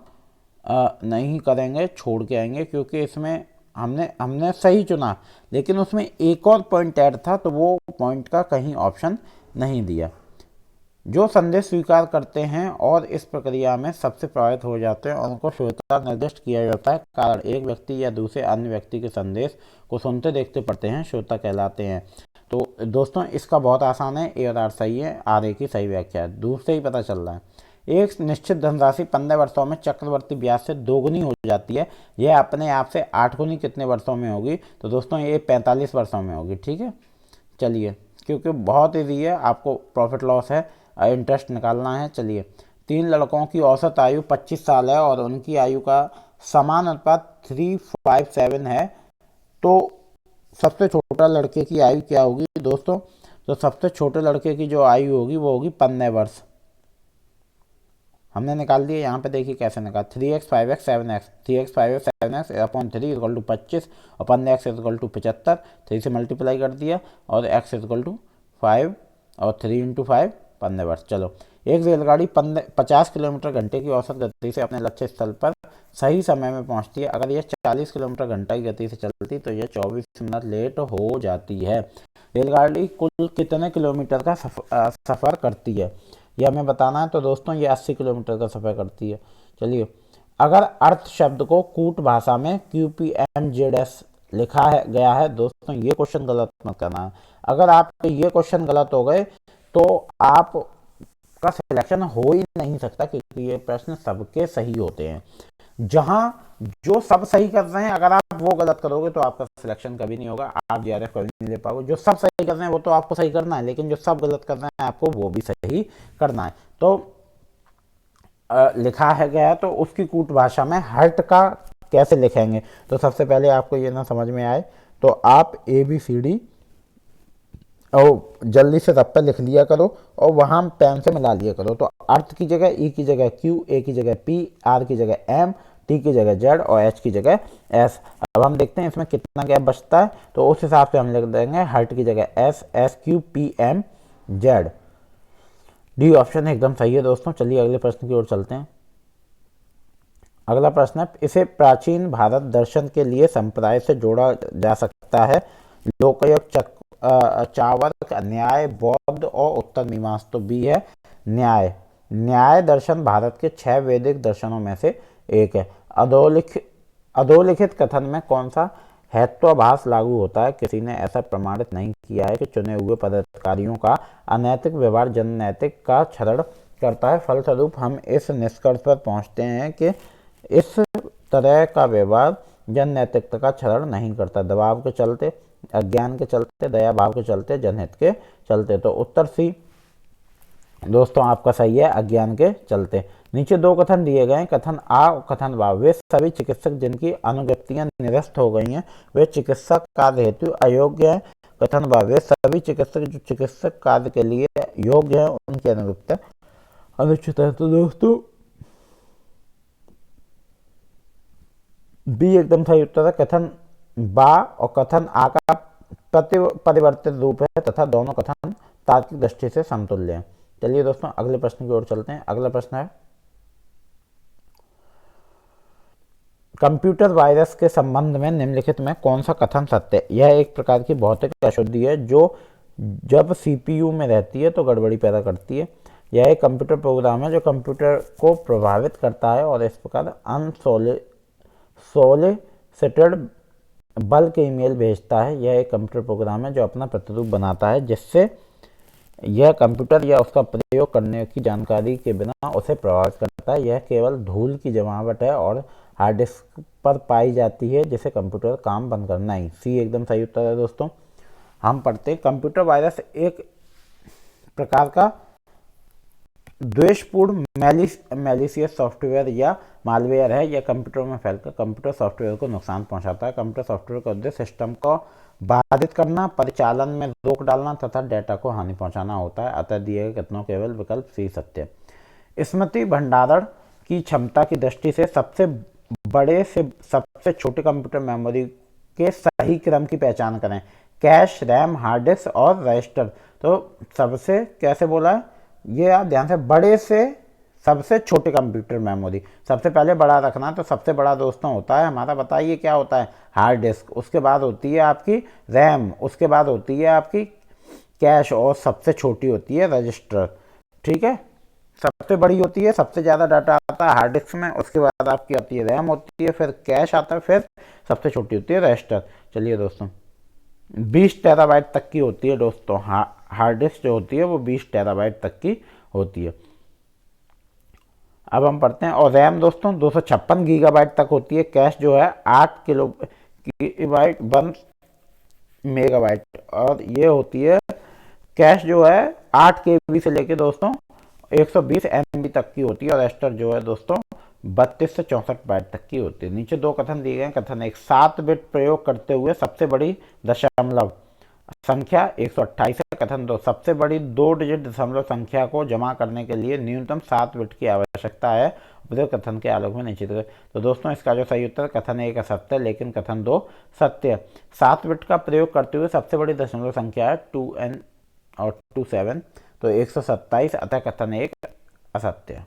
नहीं करेंगे, छोड़ के आएंगे, क्योंकि इसमें हमने सही चुना लेकिन उसमें एक और पॉइंट ऐड था तो वो पॉइंट का कहीं ऑप्शन नहीं दिया। जो संदेश स्वीकार करते हैं और इस प्रक्रिया में सबसे प्रभावित हो जाते हैं और उनको श्रोता निर्दिष्ट किया जाता है कारण एक व्यक्ति या दूसरे अन्य व्यक्ति के संदेश को सुनते देखते पढ़ते हैं, श्रोता कहलाते हैं। तो दोस्तों इसका बहुत आसान है, ए और आर सही है, आर ए की सही व्याख्या है, दूर से ही पता चल रहा है। एक निश्चित धनराशि 15 वर्षों में चक्रवर्ती ब्याज से दोगुनी हो जाती है, यह अपने आप से 8 गुनी कितने वर्षों में होगी? तो दोस्तों ये 45 वर्षों में होगी। ठीक है, चलिए क्योंकि बहुत ईजी है, आपको प्रॉफिट लॉस है, इंटरेस्ट निकालना है। चलिए 3 लड़कों की औसत आयु 25 साल है और उनकी आयु का समान अनुपात 357 है, तो सबसे छोटा लड़के की आयु क्या होगी दोस्तों? तो सबसे छोटे लड़के की जो आयु होगी वो होगी 15 वर्ष। हमने निकाल दिया। यहाँ पे देखिए कैसे निकाल, 3x 5x 7x, 3x 5x 7x upon 3 equal to 25 और 15x इक्वल टू 75, 3 से मल्टीप्लाई कर दिया और x इक्वल टू 5 और 3 इंटू 5 15 वर्ष। चलो, एक रेलगाड़ी 50 किलोमीटर घंटे की औसत गति से अपने लक्ष्य स्थल पर सही समय में पहुंचती है। अगर यह 40 किलोमीटर घंटा की गति से चलती तो यह 24 मिनट लेट हो जाती है। रेलगाड़ी कुल कितने किलोमीटर का सफ़र करती है, यह हमें बताना है। तो दोस्तों ये 80 किलोमीटर का सफ़र करती है। चलिए, अगर अर्थ शब्द को कूट भाषा में QPMZS लिखा है गया है, दोस्तों ये क्वेश्चन गलत मत करना है। अगर आपके ये क्वेश्चन गलत हो गए तो आपका सिलेक्शन हो ही नहीं सकता, क्योंकि ये प्रश्न सबके सही होते हैं। जहां जो सब सही कर रहे हैं, अगर आप वो गलत करोगे तो आपका सिलेक्शन कभी नहीं होगा, आप JRF कभी नहीं ले पाओगे। जो सब सही कर रहे हैं वो तो आपको सही करना है, लेकिन जो सब गलत कर रहे हैं आपको वो भी सही करना है। तो लिखा है गया तो उसकी कूट भाषा में हर्ट का कैसे लिखेंगे। तो सबसे पहले आपको ये ना समझ में आए तो आप ABCD और जल्दी से रब पे लिख लिया करो और वहाँ पेन से मिला लिया करो। तो अर्थ की जगह E की जगह Q, A की जगह P, R की जगह M, T की जगह Z और H की जगह S। अब हम देखते हैं इसमें कितना गैप बचता है, तो उस हिसाब से हम लिख देंगे हर्ट की जगह S, SQPM Z। D option एकदम सही है दोस्तों। चलिए अगले प्रश्न की ओर चलते हैं। अगला प्रश्न है, इसे प्राचीन भारत दर्शन के लिए संप्रदाय से जोड़ा जा सकता है। लोकयोग, चार्वाक, न्याय, बौद्ध और उत्तर मीमांसा। तो बी है न्याय। न्याय दर्शन भारत के 6 वैदिक दर्शनों में से एक है। अधोलिखित कथन में कौन सा हेत्वाभास लागू होता है। किसी ने ऐसा प्रमाणित नहीं किया है कि चुने हुए पदाधिकारियों का अनैतिक व्यवहार जननैतिक का क्षरण करता है। फलस्वरूप हम इस निष्कर्ष पर पहुंचते हैं कि इस तरह का व्यवहार जन नैतिकता का क्षरण नहीं करता। दबाव के चलते, अज्ञान के चलते, दया भाव के चलते, जनहित के चलते। तो उत्तर सी दोस्तों आपका सही है, अज्ञान के चलते। नीचे 2 कथन दिए गए, कथन आ और कथन बा। वे सभी चिकित्सक जिनकी अनुगतियां निरस्त हो गई हैं वे चिकित्सा कार्य हेतु अयोग्य हैं। कथन बा, वे सभी चिकित्सक जो चिकित्सक कार्य के लिए योग्य हैं उनकी अनुगत्या अनुचित है। तो दोस्तों बी एकदम सही उत्तर है। कथन बा और कथन आ का परिवर्तित रूप है तथा दोनों कथन तार्किक दृष्टि से समतुल्य हैं। चलिए दोस्तों अगले प्रश्न की ओर चलते हैं। अगला प्रश्न है, कंप्यूटर वायरस के संबंध में निम्नलिखित में कौन सा कथन सत्य है। यह एक प्रकार की भौतिक अशुद्धि है जो जब CPU में रहती है तो गड़बड़ी पैदा करती है। यह एक कंप्यूटर प्रोग्राम है जो कंप्यूटर को प्रभावित करता है और इस प्रकार अनसोलिसिटेड बल्क ईमेल भेजता है। यह एक कंप्यूटर प्रोग्राम है जो अपना प्रतिरूप बनाता है जिससे यह कंप्यूटर या उसका प्रयोग करने की जानकारी के बिना उसे प्रभावित करता है। यह केवल धूल की जमावट है और हार्ड डिस्क पर पाई जाती है जिसे कंप्यूटर काम बंद करना ही। सी एकदम सही उत्तर है दोस्तों। हम पढ़ते हैं, कंप्यूटर वायरस एक प्रकार का द्वेषपूर्ण मैलिशियस सॉफ्टवेयर या मालवेयर है। यह कंप्यूटर में फैलकर कंप्यूटर सॉफ्टवेयर को नुकसान पहुंचाता है। कंप्यूटर सॉफ्टवेयर का उद्देश्य सिस्टम को बाधित करना, परिचालन में रोक डालना तथा डेटा को हानि पहुंचाना होता है। अतः दिए गए कथनों केवल विकल्प सी सत्य। स्मृति भंडारण की क्षमता की दृष्टि से सबसे बड़े से सबसे छोटे कंप्यूटर मेमोरी के सही क्रम की पहचान करें। कैश, रैम, हार्ड डिस्क और रजिस्टर। तो सबसे कैसे बोला है ये आप ध्यान से, बड़े से सबसे छोटे कंप्यूटर मेमोरी। सबसे पहले बड़ा रखना, तो सबसे बड़ा दोस्तों होता है हमारा, बताइए क्या होता है, हार्ड डिस्क। उसके बाद होती है आपकी रैम, उसके बाद होती है आपकी कैश और सबसे छोटी होती है रजिस्टर। ठीक है, सबसे बड़ी होती है, सबसे ज़्यादा डाटा आता है हार्ड डिस्क में, उसके बाद आपकी आती है रैम होती है, फिर कैश आता है, फिर सबसे छोटी होती है रजिस्टर। चलिए दोस्तों 20 टेराबाइट तक की होती है दोस्तों, हार्ड डिस्क जो होती है वो 20 टेराबाइट तक की होती है। अब हम पढ़ते हैं, और रैम दोस्तों 256 गीगाबाइट तक होती है। कैश जो है 8 किलोबाइट 1 मेगाबाइट, और ये होती है कैश जो है 8 KB से लेके दोस्तों 120 MB तक की होती है। और रजिस्टर जो है दोस्तों 32 से 64 बाइट तक की होती है। नीचे 2 कथन दिए गए। कथन 1, 7 बिट प्रयोग करते हुए सबसे बड़ी दशमलव। संख्या 128 है। कथन 2, सबसे बड़ी 2 डिजिट दशमलव संख्या को जमा करने के लिए न्यूनतम 7 बिट की आवश्यकता है। उपरोक्त कथन के आलोक में निश्चित करें। तो दोस्तों इसका जो सही उत्तर कथन 1 असत्य है, लेकिन कथन 2 सत्य है। 7 बिट का प्रयोग करते हुए सबसे बड़ी दशमलव संख्या है 2n और 27, तो 127, अतः कथन 1 असत्य है।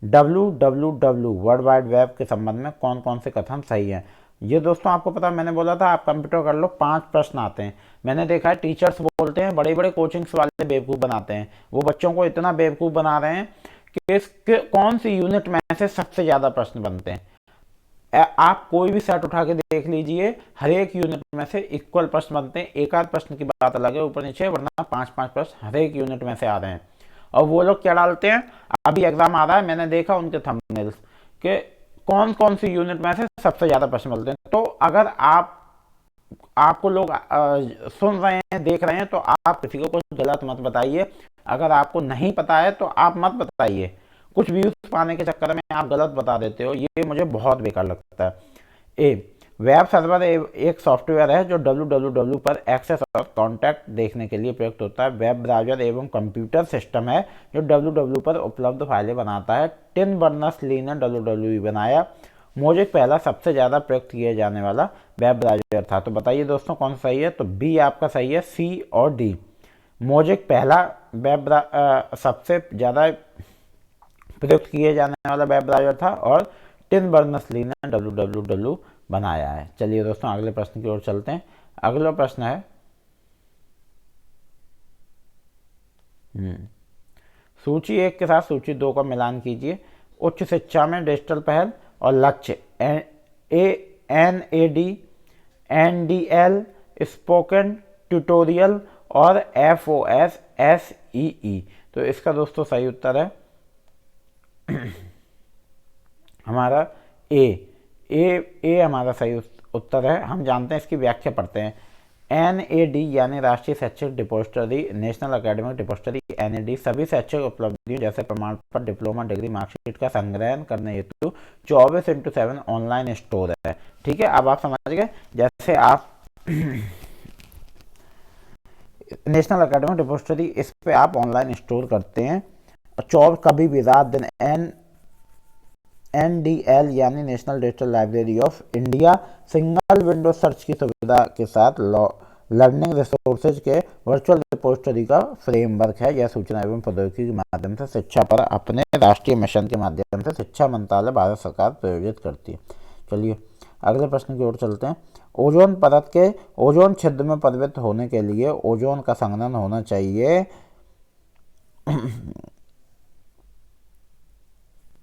www वर्ल्ड वाइड वेब के संबंध में कौन कौन से कथन सही हैं? ये दोस्तों आपको पता, मैंने बोला था आप कंप्यूटर कर लो, 5 प्रश्न आते हैं। मैंने देखा है टीचर्स बोलते हैं, बड़े बड़े कोचिंग्स वाले बेवकूफ़ बनाते हैं, वो बच्चों को इतना बेवकूफ़ बना रहे हैं कि कौन सी यूनिट में से सबसे ज़्यादा प्रश्न बनते हैं। आप कोई भी सेट उठा के देख लीजिए, हर एक यूनिट में से इक्वल प्रश्न बनते हैं। एक आध प्रश्न की बात अलग है ऊपर नीचे, वरना 5-5 प्रश्न हर एक यूनिट में से आ रहे हैं। और वो लोग क्या डालते हैं, अभी एग्जाम आ रहा है, मैंने देखा उनके थंबनेल्स कि कौन कौन सी यूनिट में से सबसे ज़्यादा प्रश्न मिलते हैं। तो अगर आपको लोग सुन रहे हैं, देख रहे हैं, तो आप किसी को कुछ गलत मत बताइए। अगर आपको नहीं पता है तो आप मत बताइए, कुछ व्यूज पाने के चक्कर में आप गलत बता देते हो, ये मुझे बहुत बेकार लगता है। वेब सर्वर एक सॉफ्टवेयर है जो www पर एक्सेस और कॉन्टैक्ट देखने के लिए प्रयुक्त होता है। वेब ब्राउज़र एवं कंप्यूटर सिस्टम है जो www पर उपलब्ध फाइलें बनाता है। टिम बर्नर्स-ली ने www बनाया। मोज़ेक पहला सबसे ज़्यादा प्रयुक्त किया जाने वाला वेब ब्राउज़र था। तो बताइए दोस्तों कौन सा सही है? तो बी आपका सही है, सी और डी। मोज़ेक पहला सबसे ज़्यादा प्रयुक्त किए जाने वाला वेब ब्राउज़र था और टिम बर्नर्स-ली ने www बनाया है। चलिए दोस्तों अगले प्रश्न की ओर चलते हैं। अगला प्रश्न है, सूची 1 के साथ सूची 2 का मिलान कीजिए। उच्च शिक्षा में डिजिटल पहल और लक्ष्य NAD, NDL, स्पोकन ट्यूटोरियल और FOS SEE। तो इसका दोस्तों सही उत्तर है हमारा ए हमारा सही उत्तर है। हम जानते हैं, इसकी व्याख्या पढ़ते हैं। NAD यानी राष्ट्रीय शैक्षिक depository, national academic depository NAD सभी शैक्षिक उपलब्धियों जैसे प्रमाण पत्र, डिप्लोमा, डिग्री, मार्कशीट का संग्रहण करने हेतु 24/7 ऑनलाइन स्टोर है। ठीक है, अब आप समझ गए। जैसे आप नेशनल एकेडमिक डिपोजिटरी, इस पे आप ऑनलाइन स्टोर करते हैं, कभी भी रात दिन। NDL यानी national digital library of India single window search की सुविधा के साथ लर्निंग रिसोर्सेज के वर्चुअल रिपोजिटरी का फ्रेमवर्क है। यह सूचना एवं प्रौद्योगिकी के माध्यम से शिक्षा पर अपने राष्ट्रीय मिशन के माध्यम से शिक्षा मंत्रालय भारत सरकार प्रायोजित करती है। चलिए अगले प्रश्न की ओर चलते हैं। ओजोन परत के ओजोन छिद्र में परिवर्तित होने के लिए ओजोन का संघनन होना चाहिए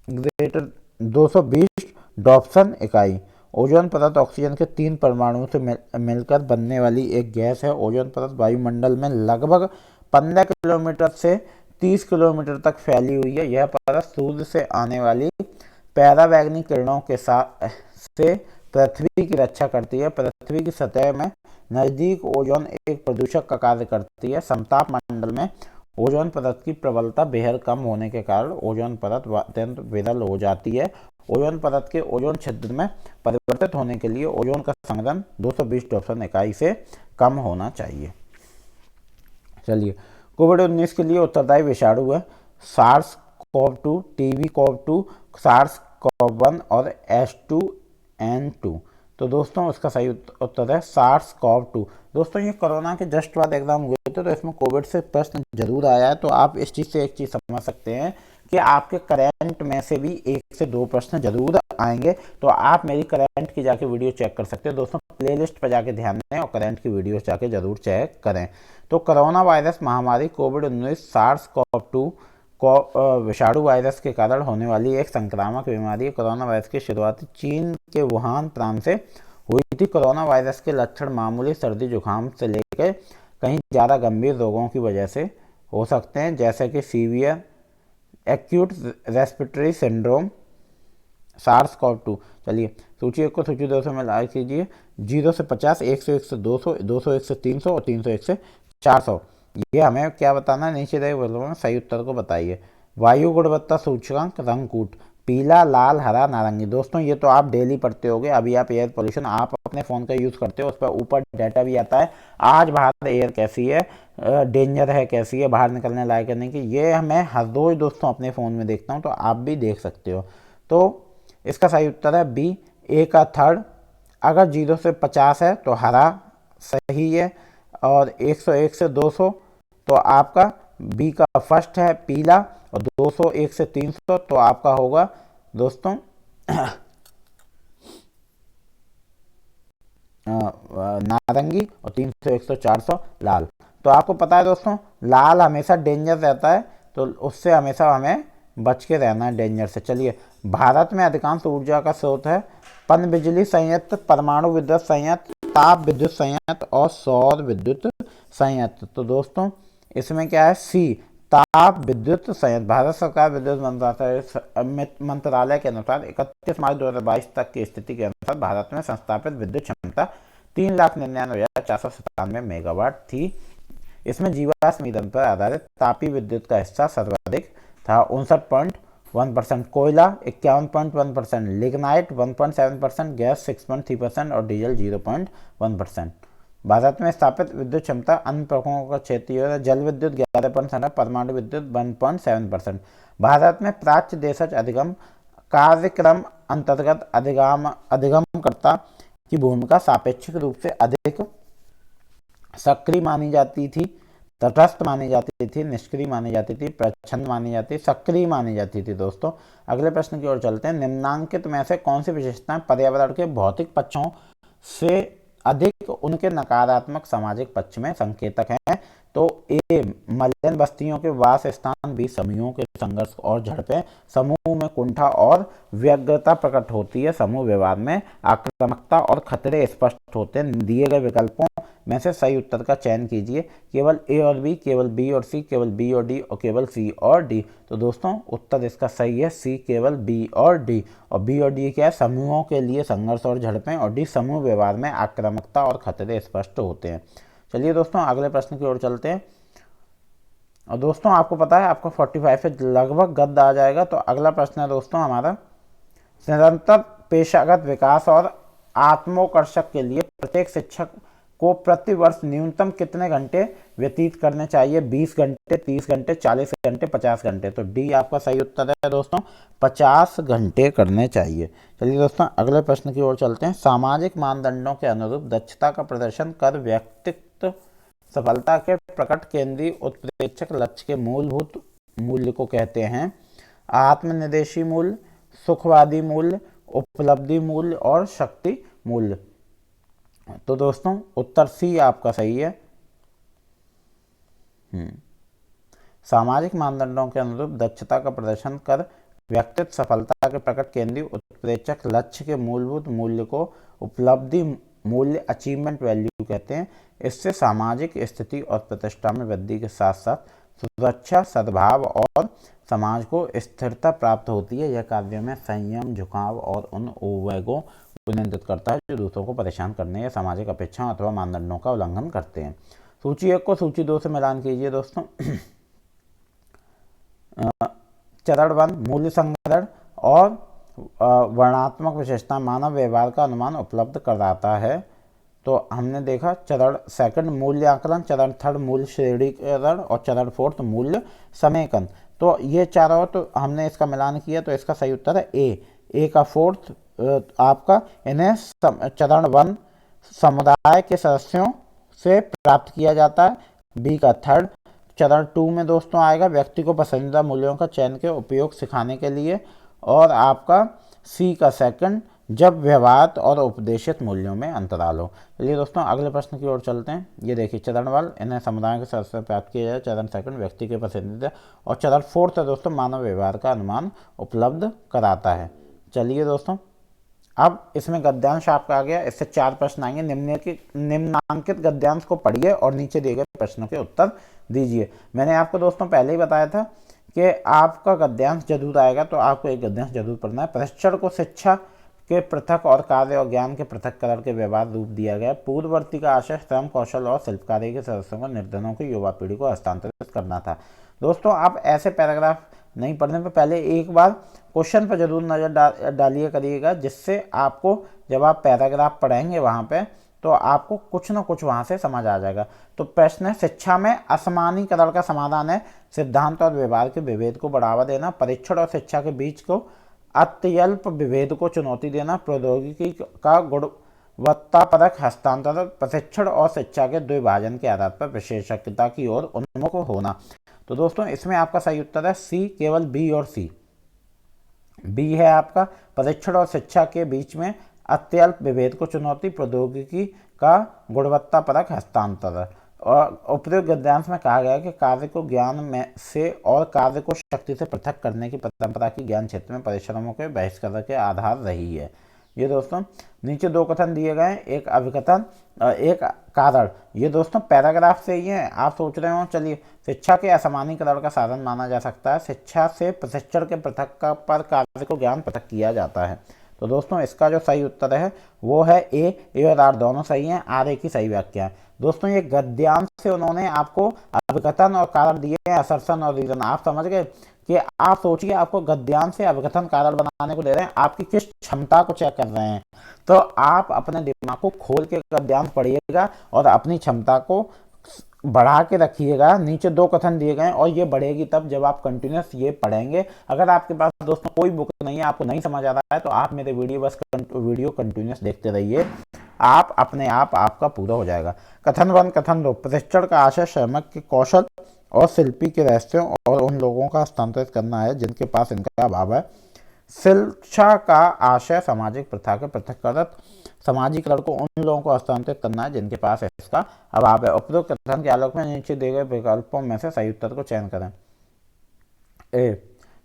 ग्रेटर 220 डॉप्सन इकाई। ओजोन परत ऑक्सीजन के 3 परमाणुओं से मिलकर बनने वाली एक गैस है। ओजोन परत वायुमंडल में लगभग 15 किलोमीटर से 30 किलोमीटर तक फैली हुई है। यह परत सूर्य से आने वाली पैरावैग्निक किरणों के साथ से पृथ्वी की रक्षा करती है। पृथ्वी की सतह में नज़दीक ओजोन एक प्रदूषक का कार्य करती है। समताप मंडल में ओजोन परत की प्रबलता बेहद कम होने के कारण ओजोन परत अत्यंत विरल हो जाती है। ओजोन परत के ओजोन छिद्र में परिवर्तित होने के लिए ओजोन का संघनन 220 डॉप्सन इकाई से कम होना चाहिए। चलिए कोविड-19 के लिए उत्तरदायी विषाणु है SARS-CoV-2, TB-CoV-2, SARS-CoV-1 और H2N2। तो दोस्तों उसका सही उत्तर है SARS-CoV-2। दोस्तों ये कोरोना के जस्ट बाद एग्जाम हुए थे, तो इसमें कोविड से प्रश्न जरूर आया है। तो आप इस चीज़ से एक चीज़ समझ सकते हैं कि आपके करंट में से भी 1 से 2 प्रश्न जरूर आएंगे। तो आप मेरी करंट की जाके वीडियो चेक कर सकते हैं। दोस्तों प्लेलिस्ट पर जाके ध्यान दें और करंट की वीडियो जाके जरूर चेक करें। तो कोरोना वायरस महामारी कोविड-19 SARS-CoV-2 विषाणु वायरस के कारण होने वाली एक संक्रामक बीमारी है। कोरोना वायरस की शुरुआत चीन के वुहान प्रांत से हुई थी। कोरोना वायरस के लक्षण मामूली सर्दी जुकाम से लेकर कहीं ज़्यादा गंभीर रोगों की वजह से हो सकते हैं, जैसे कि severe acute respiratory syndrome SARS-CoV-2। चलिए सूची 1 को सूची 2 से मिला कीजिए। 0 से 50, 1 से 1 से 200, 201 से 300 और 301 से 400। ये हमें क्या बताना है, नीचे दिए वर्गों में सही उत्तर को बताइए। वायु गुणवत्ता सूचकांक रंगकूट पीला, लाल, हरा, नारंगी। दोस्तों ये तो आप डेली पढ़ते होगे, अभी आप एयर पोल्यूशन आप अपने फ़ोन का यूज़ करते हो, उस पर ऊपर डाटा भी आता है आज बाहर एयर कैसी है, डेंजर है कैसी है, बाहर निकलने लायक करने की, ये मैं हर रोज़ दोस्तों अपने फ़ोन में देखता हूँ, तो आप भी देख सकते हो। तो इसका सही उत्तर है बी, ए का थर्ड। अगर 0 से 50 है तो हरा सही है, और 101 से 200 तो आपका बी का फर्स्ट है पीला, और 201 से 300 तो आपका होगा दोस्तों नारंगी, और 300, 100, 400 लाल। तो आपको पता है दोस्तों लाल हमेशा डेंजर रहता है, तो उससे हमेशा हमें बच के रहना है डेंजर से। चलिए, भारत में अधिकांश ऊर्जा का स्रोत है पनबिजली संयंत्र, परमाणु विद्युत संयंत्र, ताप विद्युत संयंत्र और सौर विद्युत संयंत्र। तो दोस्तों इसमें क्या है, सी, ताप विद्युत संयंत्र। भारत सरकार विद्युत मंत्रालय के अनुसार 31 मार्च 2022 तक की स्थिति के अनुसार भारत में संस्थापित विद्युत क्षमता 3,99,497 मेगावाट थी। इसमें जीवाश्म ईंधन पर आधारित तापीय विद्युत का हिस्सा सर्वाधिक था 59.1%, कोयला 51.1%, लिग्नाइट 1.7%, गैस 6.3% और डीजल 0.1%। भारत में स्थापित विद्युत क्षमता अन्य प्रमुखों का क्षेत्रीय जल विद्युत 11%, परमाणु विद्युत 1.7%। भारत में प्राच्य देशज अधिगम कार्यक्रम अंतर्गत अधिगमकर्ता की भूमिका सापेक्षिक रूप से अधिक सक्रिय मानी जाती थी, तटस्थ मानी जाती थी, निष्क्रिय मानी जाती थी, प्रच्छन्न मानी जाती, सक्रिय मानी जाती थी। दोस्तों अगले प्रश्न की ओर चलते हैं। निम्नांकित में से कौन सी विशेषताएं पर्यावरण के भौतिक पक्षों से अधिक उनके नकारात्मक सामाजिक पक्ष में संकेतक हैं? तो ए, मलिन बस्तियों के वास स्थान, बी, समूहों के संघर्ष और झड़पें, समूह में कुंठा और व्यग्रता प्रकट होती है, समूह व्यवहार में आक्रामकता और खतरे स्पष्ट होते हैं। दिए गए विकल्पों में से सही उत्तर का चयन कीजिए, केवल ए और बी, केवल बी और सी, केवल बी और डी और केवल सी और डी। तो दोस्तों उत्तर इसका सही है सी, केवल बी और डी। और बी और डी क्या है, समूहों के लिए संघर्ष और झड़पें, और डी समूह व्यवहार में आक्रामकता और खतरे स्पष्ट होते हैं। चलिए दोस्तों अगले प्रश्न की ओर चलते हैं। और दोस्तों आपको पता है आपको 45 से लगभग गद्द आ जाएगा। तो अगला प्रश्न है दोस्तों हमारा, निरंतर पेशागत विकास और आत्मोकर्षक के लिए प्रत्येक शिक्षक को प्रति वर्ष न्यूनतम कितने घंटे व्यतीत करने चाहिए? 20 घंटे, 30 घंटे, 40 घंटे, 50 घंटे। तो डी आपका सही उत्तर है दोस्तों, 50 घंटे करने चाहिए। चलिए दोस्तों अगले प्रश्न की ओर चलते हैं। सामाजिक मानदंडों के अनुरूप दक्षता का प्रदर्शन कर व्यक्तित्व सफलता के प्रकट केंद्रीय उत्प्रेक्षक लक्ष्य के मूलभूत मूल्य को कहते हैं। आत्मनिर्देशी मूल्य, सुखवादी मूल्य, उपलब्धि मूल्य और शक्ति मूल्य। तो दोस्तों उत्तर सी आपका सही है। सामाजिक मानदंडों के अनुरूप दक्षता का प्रदर्शन कर व्यक्तित्व सफलता के प्रकट केंद्रीय उत्प्रेक्षक लक्ष्य के मूलभूत मूल्य को उपलब्धि मूल्य, अचीवमेंट वैल्यू कहते हैं। इससे सामाजिक स्थिति और प्रतिष्ठा में वृद्धि के साथ साथ सुरक्षा, सद्भाव और समाज को स्थिरता प्राप्त होती है। यह कार्यों में संयम, झुकाव और उन ओवेगों को नियंत्रित करता है जो दूसरों को परेशान करने या सामाजिक अपेक्षाओं अथवा मानदंडों का उल्लंघन करते हैं। सूची 1 को सूची 2 से मिलान कीजिए दोस्तों। चरण 1 मूल्य संग्रहण और वर्णनात्मक विशेषता मानव व्यवहार का अनुमान उपलब्ध कराता है। तो हमने देखा चरण 2 मूल्य आकलन, चरण 3 मूल्य श्रेणीकरण और चरण 4 मूल्य समेकन। तो ये चारों तो हमने इसका मिलान किया, तो इसका सही उत्तर है ए का 4 आपका। इन्हें चरण 1 समुदाय के सदस्यों से प्राप्त किया जाता है। बी का 3 चरण 2 में दोस्तों आएगा व्यक्ति को पसंदीदा मूल्यों का चयन के उपयोग सिखाने के लिए। और आपका सी का 2 जब व्यवहार और उपदेशित मूल्यों में अंतराल हो। चलिए दोस्तों अगले प्रश्न की ओर चलते हैं। ये देखिए चरण 1 इन्हें समुदाय के सदस्य से प्राप्त किया जाए, चरण 2 व्यक्ति के पसंदीदा, और चरण 4 दोस्तों मानव व्यवहार का अनुमान उपलब्ध कराता है। चलिए दोस्तों अब इसमें गद्यांश आपका आ गया, इससे 4 प्रश्न आएंगे। निम्नांकित गद्यांश को पढ़िए और नीचे दिए गए प्रश्नों के उत्तर दीजिए। मैंने आपको दोस्तों पहले ही बताया था कि आपका गद्यांश जरूर आएगा, तो आपको एक गद्यांश जरूर पढ़ना है। प्रशिक्षण को शिक्षा के पृथक और कार्य और ज्ञान के पृथक्करण के व्यवहार रूप दिया गया। पूर्ववर्ती का आशय श्रम, कौशल और शिल्पकारी के सदस्यों को निर्धनों की युवा पीढ़ी को हस्तांतरित करना था। दोस्तों आप ऐसे पैराग्राफ नहीं पढ़ने पर पहले एक बार क्वेश्चन पर जरूर नज़र डालिए करिएगा, जिससे आपको जब आप पैराग्राफ पढ़ेंगे वहाँ पे तो आपको कुछ ना कुछ वहाँ से समझ आ जाएगा। तो प्रश्न है, शिक्षा में असमानीकरण का समाधान है सिद्धांत और व्यवहार के विभेद को बढ़ावा देना, परीक्षण और शिक्षा के बीच को अत्यल्प विभेद को चुनौती देना, प्रौद्योगिकी का गुणवत्तापरक हस्तांतरण, प्रशिक्षण और शिक्षा के द्विभाजन के आधार पर विशेषज्ञता की ओर उन्मुख होना। तो दोस्तों इसमें आपका सही उत्तर है सी, केवल बी और सी। बी है आपका परीक्षण और शिक्षा के बीच में अत्यल्प विभेद को चुनौती, प्रौद्योगिकी का गुणवत्तापरक हस्तांतरण। और उपयुक्त गद्यांश में कहा गया है कि कार्य को ज्ञान में से और कार्य को शक्ति से पृथक करने की परंपरा की ज्ञान क्षेत्र में परिश्रमों के बहिष्कार के आधार रही है। ये दोस्तों नीचे दो कथन दिए गए, एक अभिकथन एक कारण। ये दोस्तों पैराग्राफ से ही है। आप सोच रहे हो चलिए शिक्षा के असमानीकरण का साधन माना जा सकता है, शिक्षा से प्रशिक्षण के पृथक पर कार्य को ज्ञान पृथक किया जाता है। तो दोस्तों इसका जो सही उत्तर है वो है ए और आर दोनों सही हैं, आर ए की सही व्याख्या है। दोस्तों ये गद्यांश से उन्होंने आपको अभिकथन और कारण दिए हैं, असर्शन और रीजन। आप समझ गए कि आप सोचिए आपको गद्यांश से अभिकथन कारण बनाने को दे रहे हैं, आपकी किस क्षमता को चेक कर रहे हैं। तो आप अपने दिमाग को खोल के गद्यांश पढ़िएगा और अपनी क्षमता को बढ़ा के रखिएगा। नीचे दो कथन दिए गए और ये बढ़ेगी तब जब आप कंटिन्यूस ये पढ़ेंगे। अगर आपके पास दोस्तों कोई बुक नहीं है, आपको नहीं समझ आ रहा है, तो आप मेरे वीडियो कंटिन्यूस देखते रहिए, आप अपने आप आपका पूरा हो जाएगा। कथन 1 कथन 2, प्रशिक्षण का आशय श्रमिक के कौशल और शिल्पी के रहस्यों और उन लोगों का हस्तांतरित करना है जिनके पास इनका अभाव है। शिक्षा का आशय सामाजिक प्रथा के पृथक्करण सामाजिकरण को उन लोगों को हस्तांतरित करना है जिनके पास इसका अभाव है। उपरोक्त कथन के आलोक में नीचे दिए गए विकल्पों में से सही उत्तर को चयन करें। ए,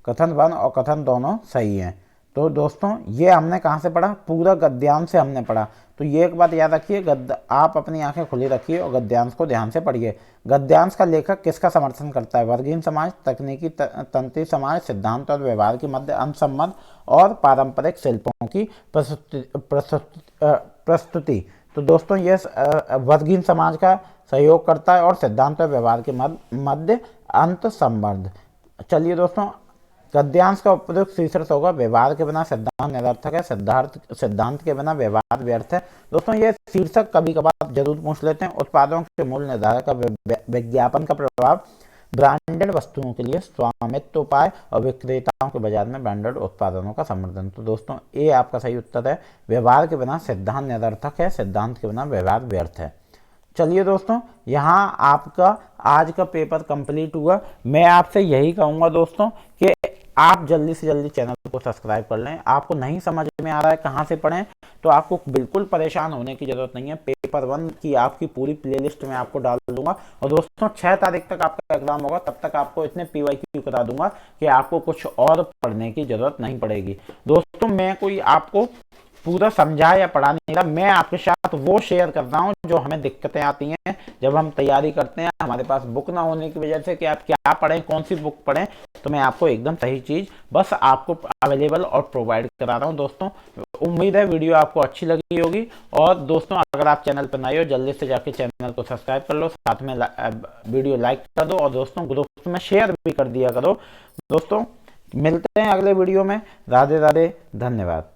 कथन 1 और कथन दोनों सही हैं। तो दोस्तों ये हमने कहाँ से पढ़ा, पूरा गद्यांश से हमने पढ़ा। तो ये एक बात याद रखिए, आप अपनी आंखें खुली रखिए और गद्यांश को ध्यान से पढ़िए। गद्यांश का लेखक किसका समर्थन करता है, वर्गीन समाज, तकनीकी तंत्री समाज, सिद्धांत और व्यवहार के मध्य अंतर्संबंध और पारंपरिक शिल्पों की प्रस्तुति। तो दोस्तों ये वर्गीन समाज का सहयोग करता है और सिद्धांत और व्यवहार के मध्य अंत संबंध। चलिए दोस्तों गद्यांश का उपयुक्त शीर्षक होगा व्यवहार के बिना सिद्धांत निरर्थक है, सिद्धांत के बिना व्यवहार व्यर्थ है। दोस्तों ये शीर्षक कभी कभार जरूर पूछ लेते हैं। उत्पादों के मूल्य निर्धारक का विज्ञापन का प्रभाव, ब्रांडेड वस्तुओं के लिए स्वामित्व उपाय और विक्रेताओं के बाजार में ब्रांडेड उत्पादनों का समर्थन। तो दोस्तों ये आपका सही उत्तर है, व्यवहार के बिना सिद्धांत निरर्थक है, सिद्धांत के बिना व्यवहार व्यर्थ है। चलिए दोस्तों यहाँ आपका आज का पेपर कंप्लीट हुआ। मैं आपसे यही कहूँगा दोस्तों कि आप जल्दी से जल्दी चैनल को सब्सक्राइब कर लें। आपको नहीं समझ में आ रहा है कहाँ से पढ़ें, तो आपको बिल्कुल परेशान होने की जरूरत नहीं है। पेपर 1 की आपकी पूरी प्लेलिस्ट में आपको डाल दूंगा और दोस्तों 6 तारीख तक आपका एग्जाम होगा, तब तक आपको इतने PYQ करा दूंगा कि आपको कुछ और पढ़ने की जरूरत नहीं पड़ेगी। दोस्तों मैं कोई आपको पूरा समझा या पढ़ा नहीं रहा, मैं आपके साथ वो शेयर कर रहा हूँ जो हमें दिक्कतें आती हैं जब हम तैयारी करते हैं, हमारे पास बुक ना होने की वजह से कि आप क्या पढ़ें, कौन सी बुक पढ़ें। तो मैं आपको एकदम सही चीज़ बस आपको अवेलेबल और प्रोवाइड करा रहा हूँ। दोस्तों उम्मीद है वीडियो आपको अच्छी लगी होगी। और दोस्तों अगर आप चैनल पर नए हो जल्दी से जाके चैनल को सब्सक्राइब कर लो, साथ में वीडियो लाइक कर दो और दोस्तों ग्रुप में शेयर भी कर दिया करो। दोस्तों मिलते हैं अगले वीडियो में। राधे राधे, धन्यवाद।